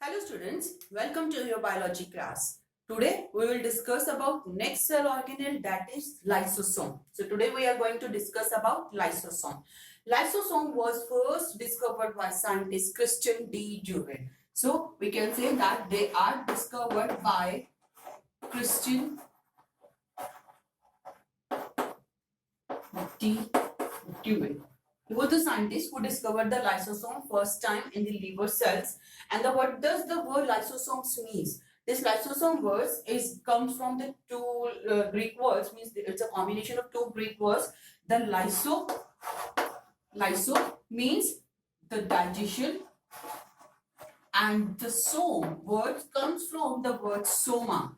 Hello students, welcome to your biology class. Today we will discuss about next cell organelle, that is lysosome. So today we are going to discuss about lysosome. Lysosome was first discovered by scientist Christian D. Duvet. So we can say that they are discovered by Christian D. Duvet. He was the scientist who discovered the lysosome first time in the liver cells. And what does the word lysosomes means? This lysosome word comes from the two Greek words, means it's a combination of two Greek words. The lyso means the digestion, and the some word comes from the word soma.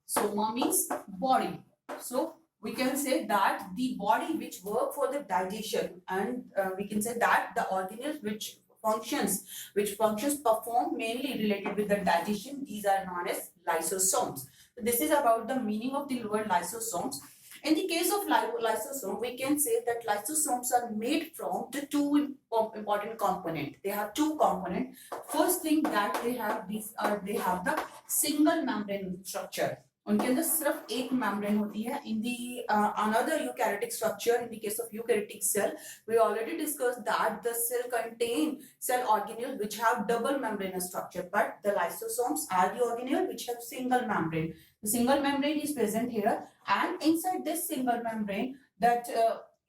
Soma means body. So we can say that the body which work for the digestion, and we can say that the organelles which functions perform mainly related with the digestion, these are known as lysosomes. So this is about the meaning of the word lysosomes. In the case of lysosome, we can say that lysosomes are made from the two important components. They have two components. First thing that they have the single membrane structure. उनके अंदर सिर्फ एक membrane होती है. In the another eukaryotic structure, in the case of eukaryotic cell, we already discussed that the cell contain cell organelle which have double membranous structure, but the lysosomes are the organelle which have single membrane. The single membrane is present here, and inside this single membrane, that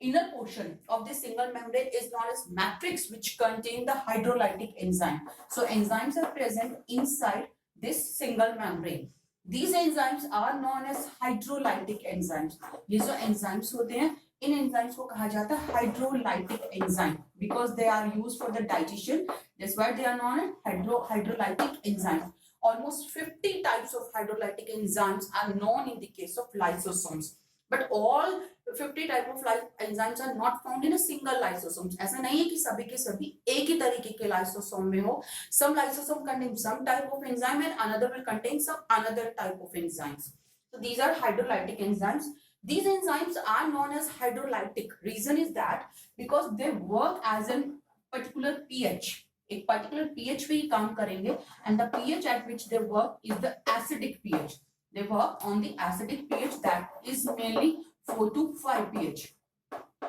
inner portion of this single membrane is known as matrix, which contain the hydrolytic enzyme. So enzymes are present inside this single membrane. These enzymes are known as hydrolytic enzymes. ये जो enzymes होते हैं, इन enzymes को कहा जाता है hydrolytic enzyme because they are used for the digestion. That's why they are known as hydrolytic enzymes. Almost 50 types of hydrolytic enzymes are known in the case of lysosomes. But all 50 type of enzymes are not found in a single lysosome. ऐसा नहीं है कि सभी के सभी एक ही तरीके के lysosome में हो. Some lysosome contain some type of enzyme and another will contain some another type of enzymes. So these are hydrolytic enzymes. These enzymes are known as hydrolytic. Reason is that because they work as a particular pH. एक particular pH पे ही काम करेंगे, and the pH at which they work is the acidic pH. They work on the acidic pH that is mainly 4 to 5 pH.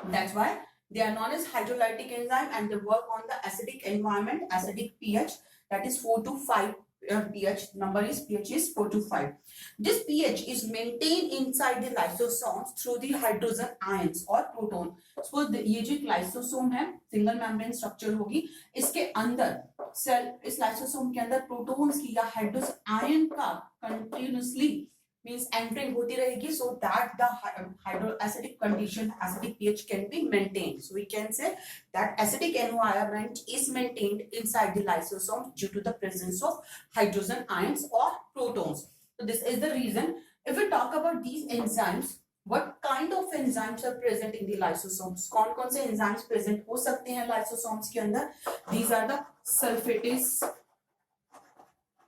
That's why they are known as hydrolytic enzyme, and they work on the acidic environment, acidic pH that is 4 to 5 pH. pH is 4 to 5. This pH is maintained inside the lysosomes through the hydrogen ions or proton. So ये जो lysosome है, single membrane structure होगी, इसके अंदर cell, इस lysosome के अंदर protons की या hydrogen ion का continuously means entering होती रहेगी, so that the hydroacidic condition, acidic pH can be maintained. So we can say that acidic environment is maintained inside the lysosome due to the presence of hydrogen ions or protons. So this is the reason. If we talk about these enzymes, what kind of enzymes are present in the lysosomes? कौन-कौन से enzymes present हो सकते हैं lysosomes के अंदर? These are the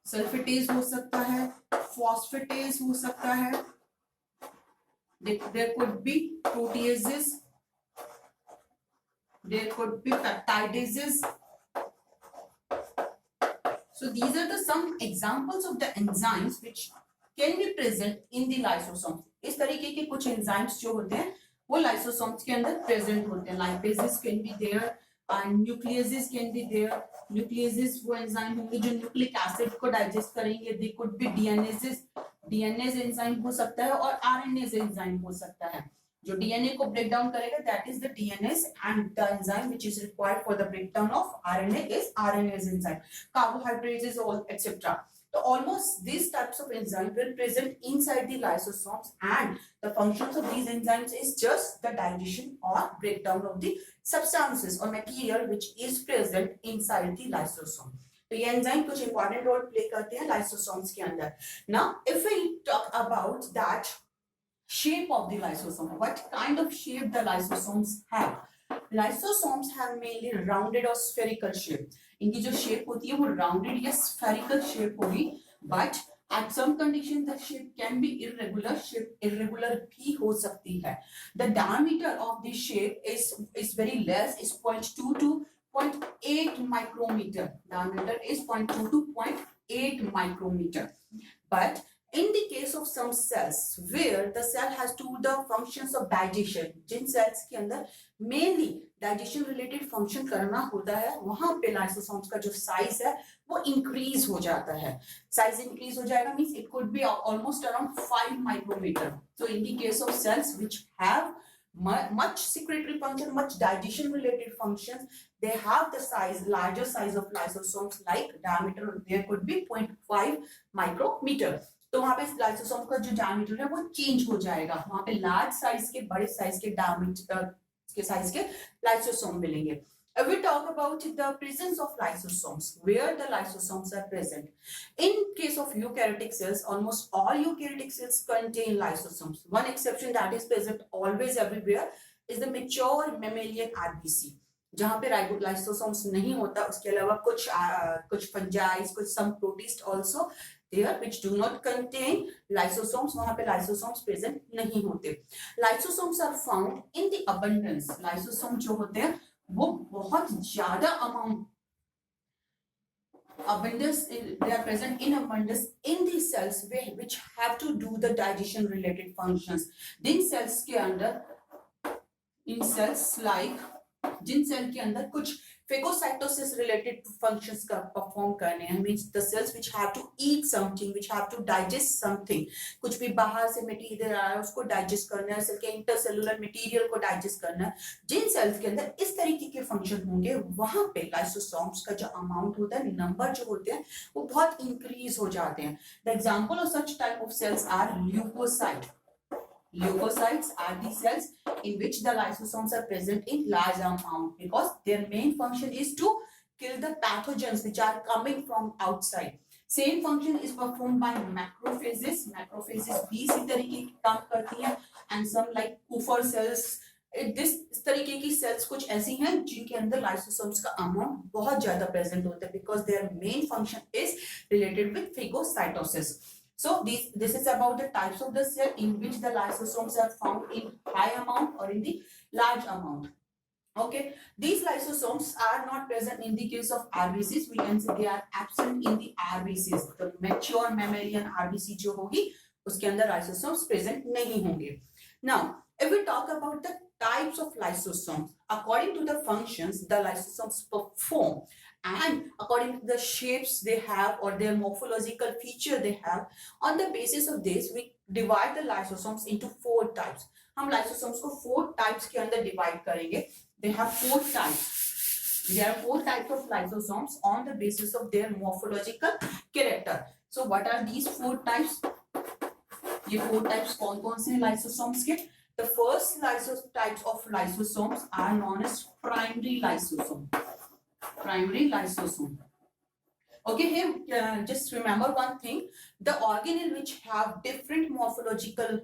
sulfatase हो सकता है, phosphatase हो सकता है, there could be proteases, there could be peptidases. So these are the some examples of the enzymes which can be present in the lysosomes. इस तरीके के कुछ enzymes जो होते हैं वो lysosomes के अंदर present होते हैं. Lipases can be there and nucleases can be there. Nucleases वो enzyme होंगे जो nucleic acid को digest करेंगे. They could be DNases. DNase enzyme हो सकता है और RNase enzyme हो सकता है. जो DNA को break down करेगा, that is the DNase, and the enzyme which is required for the breakdown of RNA is RNase enzyme. Carbohydrates all etc. So almost these types of enzymes will present inside the lysosomes, and the functions of these enzymes is just the digestion or breakdown of the substances or material which is present inside the lysosome. तो ये enzyme कुछ important role play करते हैं lysosomes के अंदर. Now if we talk about that shape of the lysosome, what kind of shape the lysosomes have? Lysosomes have mainly rounded or spherical shape. इनकी जो shape होती है वो rounded या spherical shape होगी, but at some condition the shape can be irregular. Shape irregular भी हो सकती है. The diameter of this shape is very less, is 0.2 to 0.8 micrometer. Diameter is 0.2 to 0.8 micrometer. But in the case of some cells where the cell has to the functions of digestion, Jin cells के अंदर mainly digestion related function करना होता है, वहां पे lysosomes का जो size है वो increase हो जाता है. Size increase हो जाएगा means it could be almost around 5 micrometer. So in the case of cells which have much secretory function, much digestion related functions, they have the size, larger size of lysosomes, like diameter there could be 0.5 micrometer. तो वहां पे lysosome का जो diameter है वो change हो जाएगा, वहां पे लार्ज साइज के, बड़े साइज के डायमीटर के साइज के लाइसोसोम मिलेंगे. If we talk about the presence of lysosomes, where the lysosomes are present. In case of eukaryotic cells, almost all eukaryotic cells contain lysosomes. One exception that is present always everywhere is the mature mammalian RBC. जहां पे lysosomes नहीं होता, उसके अलावा कुछ fungi, कुछ some protists also there which do not contain lysosomes, वहां पे lysosomes present नहीं होते. Lysosomes are found in the abundance. Lysosome जो होते हैं वो बहुत ज्यादा amount abundance, they are present in abundance in the cells which have to do the digestion related functions. Jin cells के अंदर, in cells like जिन सेल के अंदर कुछ phagocytosis related functions का perform करने हैं, means the cells which have to eat something, which have to digest something, कुछ भी बाहर से मटेरियल आ रहा है उसको डाइजेस्ट करना है, सेल के इंटरसेलुलर मटेरियल को डाइजेस्ट करना है, जिन सेल्स के अंदर इस तरीके के फंक्शन होंगे वहां पे लाइसोसोम्स का जो अमाउंट होता है, नंबर जो होते हैं वो बहुत इंक्रीज हो जाते हैं. The example of such type of cells are leukocyte. Leukocytes are the cells in which the lysosomes are present in large amount because their main function is to kill the pathogens which are coming from outside. Same function is performed by macrophages. Macrophages भी इसी तरीके की काम करती हैं and some like Kupffer cells. इस तरीके की cells कुछ ऐसी हैं जिनके अंदर lysosomes का amount बहुत ज्यादा present होता है because their main function is related with phagocytosis. So this is about the types of the cell in which the lysosomes are found in high amount or in the large amount. Okay, these lysosomes are not present in the case of RBCs. We can say they are absent in the RBCs. The mature mammalian RBC जो होगी उसके अंदर lysosomes present नहीं होंगे. Now, if we talk about the types of lysosomes, according to the functions the lysosomes perform, and according to the shapes they have or their morphological feature they have, on the basis of this we divide the lysosomes into 4 types. हम lysosomes को 4 types के अंदर divide करेंगे. They have 4 types. There are 4 types of lysosomes on the basis of their morphological character. So what are these 4 types? ये 4 types कौन-कौन से हैं lysosomes के? The first types of lysosomes are known as primary lysosome. Primary lysosome. Okay, here just remember one thing: the organelle which have different morphological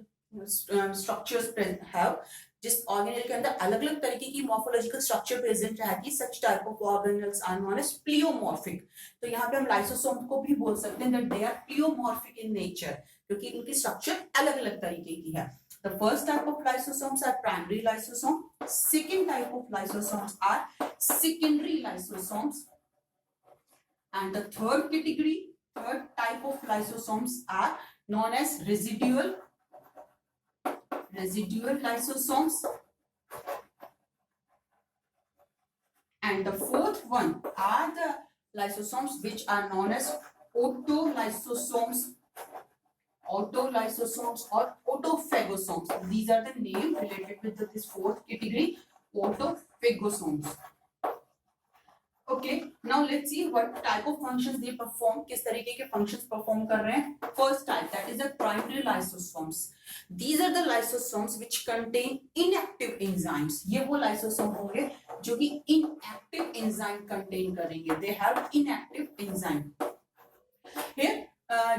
structures have, जिस organelle के अंदर अलग-अलग तरीके की morphological structure present रहती है, such type of organelles are known as pleomorphic. तो यहाँ पे हम lysosome को भी बोल सकते हैं that they are pleomorphic in nature, क्योंकि इनकी structure अलग-अलग तरीके की है. The first type of lysosomes are primary lysosome. Second type of lysosomes are secondary lysosomes. And the third type of lysosomes are known as residual lysosomes. And the fourth one are the lysosomes which are known as autolysosomes or autophagosomes. These are the names related with this fourth category, autophagosomes. Okay, now let's see what type of functions they perform. किस तरीके के functions perform कर रहे हैं? First type, that is the primary lysosomes. These are the lysosomes which contain inactive enzymes. ये वो lysosome होंगे जो कि inactive enzyme contain करेंगे. They have inactive enzyme. Here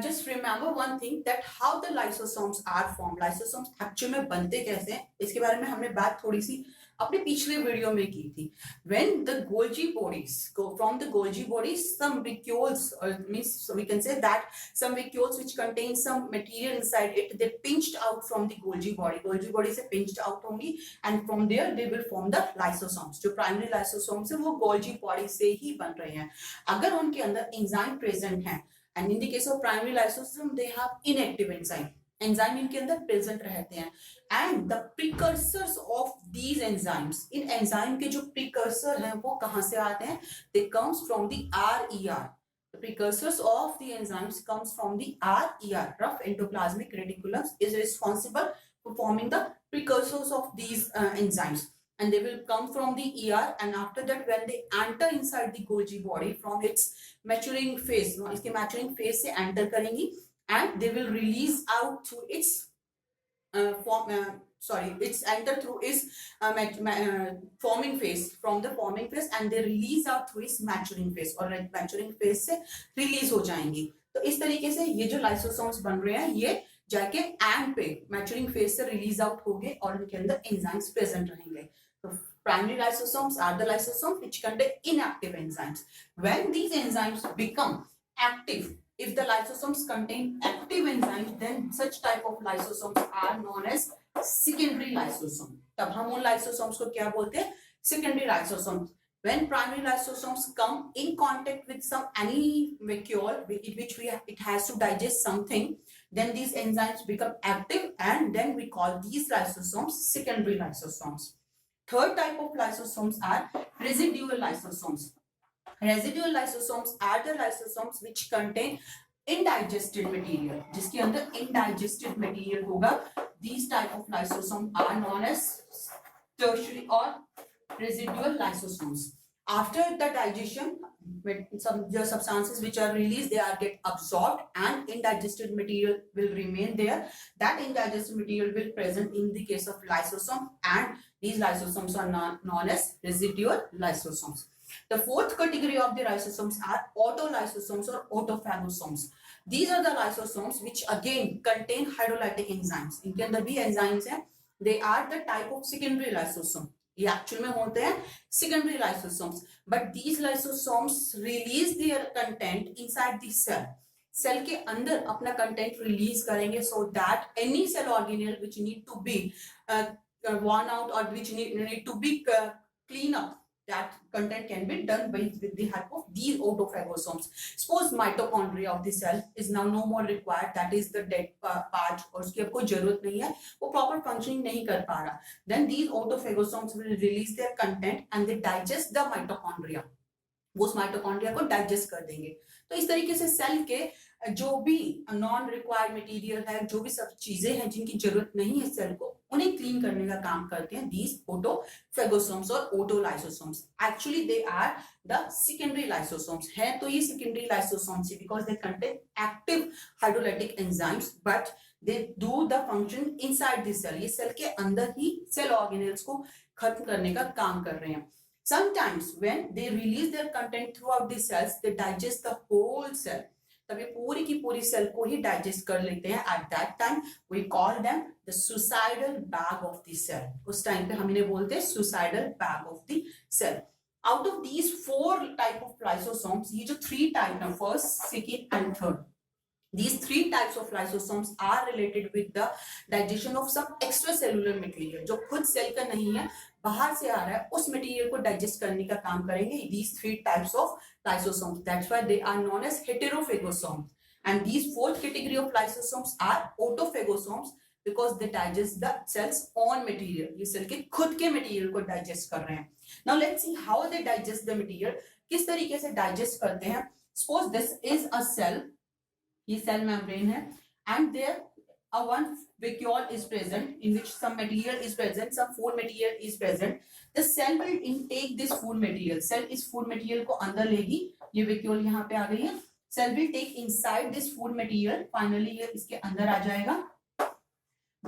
just remember one thing, that how the lysosomes are formed. Lysosomes actually में बनते कैसे हैं इसके बारे में हमने बात थोड़ी सी अपने पिछले वीडियो में की थी। When the Golgi bodies go from the Golgi bodies, some vacuoles, or means we can say that some vacuoles which contain some material inside it, they pinched out from the Golgi body. Golgi body से pinched out होंगी and from there they will form the lysosomes. जो primary lysosomes है वो Golgi body से ही बन रहे हैं। अगर उनके अंदर enzyme present है, and in the case of primary lysosome they have inactive enzyme, enzyme इनके अंदर प्रेजेंट रहते हैं, and the precursors of these enzymes, in enzyme के जो प्रिकर्सर हैं वो कहां से आते हैं, they comes from the RER. The precursors of the enzymes comes from the RER, rough endoplasmic reticulum is responsible for forming the precursors of these enzymes, and they will come from the ER, and after that when they enter inside the Golgi body from its maturing phase, इसके maturing phase से enter करेंगी and they will release out to its it's enter through its forming phase, from the forming phase, and they release out through its maturing phase, और maturing phase से release हो जाएंगी। तो इस तरीके से ये जो lysosomes बन रहे हैं ये जाके एंड पे maturing phase से release out होंगे और उनके अंदर enzymes present रहेंगे। तो primary lysosomes are the lysosomes which contain inactive enzymes. When these enzymes become active, if the lysosomes contain active enzymes, then such type of lysosomes are known as secondary lysosome. तब हम उन lysosomes को क्या बोलते हैं, secondary lysosomes. When primary lysosomes come in contact with any vacuole which it has to digest something, then these enzymes become active and then we call these lysosomes secondary lysosomes. Third type of lysosomes are residual lysosomes. Residual lysosomes are the lysosomes which contain indigested material, जिसके अंदर indigested material होगा. These type of lysosomes are known as tertiary or residual lysosomes. After the digestion, some the substances which are released, they are get absorbed and indigested material will remain there. That indigested material will present in the case of lysosome, and these lysosomes are known as residual lysosomes. The fourth category of the lysosomes are autolysosomes or autophagosomes. These are the lysosomes which again contain hydrolytic enzymes. इनके अंदर भी enzymes हैं. They are the type of secondary lysosome. ये actual में होते हैं secondary lysosomes. But these lysosomes release their content inside the cell. Cell के अंदर अपना कंटेंट रिलीज करेंगे so that any cell organelle which need to be worn out or which need to be clean up, that content can be done with the help of these autophagosomes. Suppose mitochondria of the cell is now no more required, that is the dead part, और उसकी अब कोई जरूरत नहीं है, वो proper functioning नहीं कर पा रहा, then these autophagosomes will release their content and they digest the mitochondria. वो उस माइटोकॉन्ड्रिया को डाइजेस्ट कर देंगे. तो इस तरीके से सेल के जो भी नॉन रिक्वायर्ड मटेरियल है, जो भी सब चीजें हैं जिनकी जरूरत नहीं है सेल को, उन्हें क्लीन करने का काम करते हैं these autophagosomes और autolysosomes. Actually they are the secondary lysosomes. है तो ये secondary lysosomes because they contain active hydrolytic enzymes, but they do the function inside the cell. ये सेल के अंदर ही सेल ऑर्गेनेल्स को खत्म करने का काम कर रहे हैं. Sometimes when they release their content throughout the cells, they digest the whole cell. तब ये पूरी की पूरी सेल को ही डाइजेस्ट कर लेते हैं. At that time we call them the suicidal bag of the cell. उस टाइम पे हम इन्हें बोलते हैं suicidal bag of the cell. Out of these four type of lysosomes, ये जो three type है, first, second and third, these three types of lysosomes are related with the digestion of some extracellular material. जो खुद cell का नहीं है, बाहर से आ रहा है, उस मटेरियल को डाइजेस्ट करने का काम करेंगे these three types of lysosomes. That's why they are known as heterophagosomes. And these fourth category of lysosomes are autophagosomes because they digest the cell's own material. ये सेल के खुद के मटेरियल को डाइजेस्ट कर रहे हैं. Now let's see how they digest the material. किस तरीके से डाइजेस्ट करते हैं. Suppose this is a cell. ये सेल मेम्ब्रेन है and there a one vacuole is present in which some material is present, some food material is present. The cell will intake this food material. Cell इस food material को अंदर लेगी. ये vacuole यहाँ पे आ गई है. Cell will take inside this food material. Finally ये इसके अंदर आ जाएगा.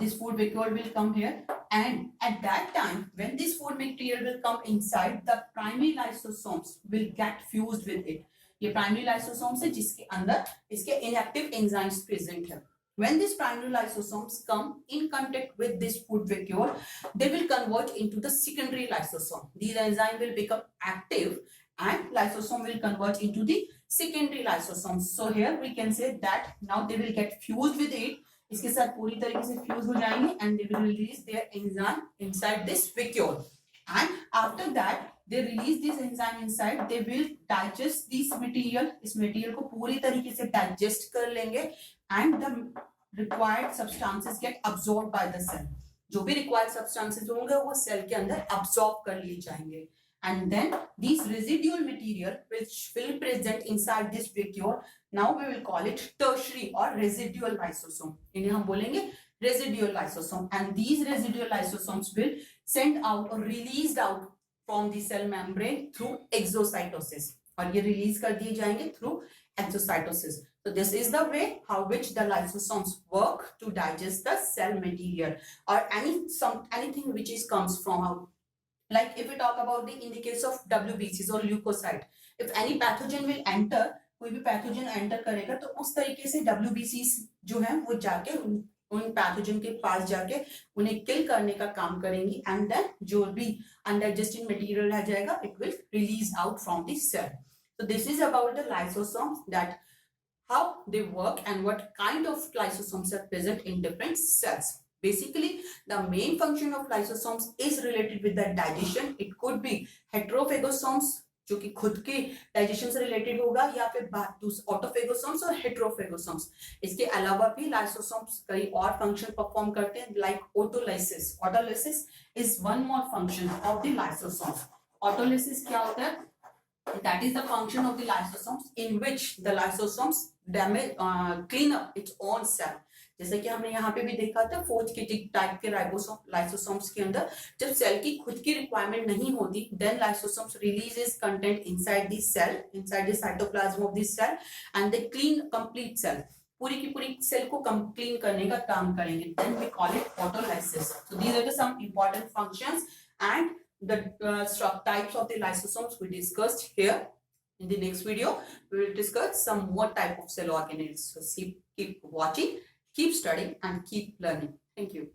This food vacuole will come here, and at that time when this food material will come inside, the primary lysosomes will get fused with it. ये primary lysosomes है जिसके अंदर इसके inactive enzymes present है. When these primary lysosomes come in contact with this food vacuole, they will convert into the secondary lysosome. These enzymes will become active and lysosome will convert into the secondary lysosomes. So here we can say that now they will get fused with it. इसके साथ पूरी तरीके से fuse हो जाएंगे and they will release their enzyme inside this vacuole. And after that they release this enzyme inside. They will digest this material. इस material को पूरी तरीके से digest कर लेंगे and the required substances get absorbed by the cell. जो भी required substances होंगे वो cell के अंदर absorb कर लिए जाएंगे. And then these residual material which will present inside this vacuole, now we will call it tertiary or residual lysosome. इन्हें हम बोलेंगे residual lysosome. And these residual lysosomes will send out or released out from the cell membrane through exocytosis. और ये release कर दिए जाएंगे through exocytosis. So this is the way how which the lysosomes work to digest the cell material or anything which is comes from out. Like if we talk about in the case of WBCs or leukocyte, if any pathogen will enter, कोई भी pathogen enter करेगा तो उस तरीके से WBCs जो है वो जाके उन पैथोजन के पास जाके उन्हें किल करने का काम करेंगी एंड देन जो भी अनडाइजेस्टेड मटेरियल रह जाएगा it will release out from the cell. So this is about the lysosomes, that how they work and what kind of lysosomes are present in different cells. Basically, the main function of lysosomes is related with the digestion. It could be heterophagosomes, जो कि खुद के digestion से related होगा, या फिर ऑटोफेगोसोम्स और हेटेरोफेगोसोम्स. इसके अलावा भी लाइसोसोम्स कई और फंक्शन परफॉर्म करते हैं, like autolysis. Autolysis is one more function of the lysosomes. Autolysis क्या होता है? That is the function of the lysosomes in which the lysosomes clean up its own cell. जैसे कि हमने यहाँ पे भी देखा था 4th टाइप के लाइसोसोम्स के अंदर जब सेल की खुद की रिक्वायरमेंट नहीं होती, then lysosomes releases content inside the cell, inside the cytoplasm of the cell, and they clean complete cell. पूरी की पूरी सेल को क्लीन करने का काम करेंगे. Then we call it autolysis. So these are the some important functions and the types of the lysosomes we discussed here. In the next video, we will discuss some more type of cell organelles. So keep watching, keep studying, and keep learning. Thank you.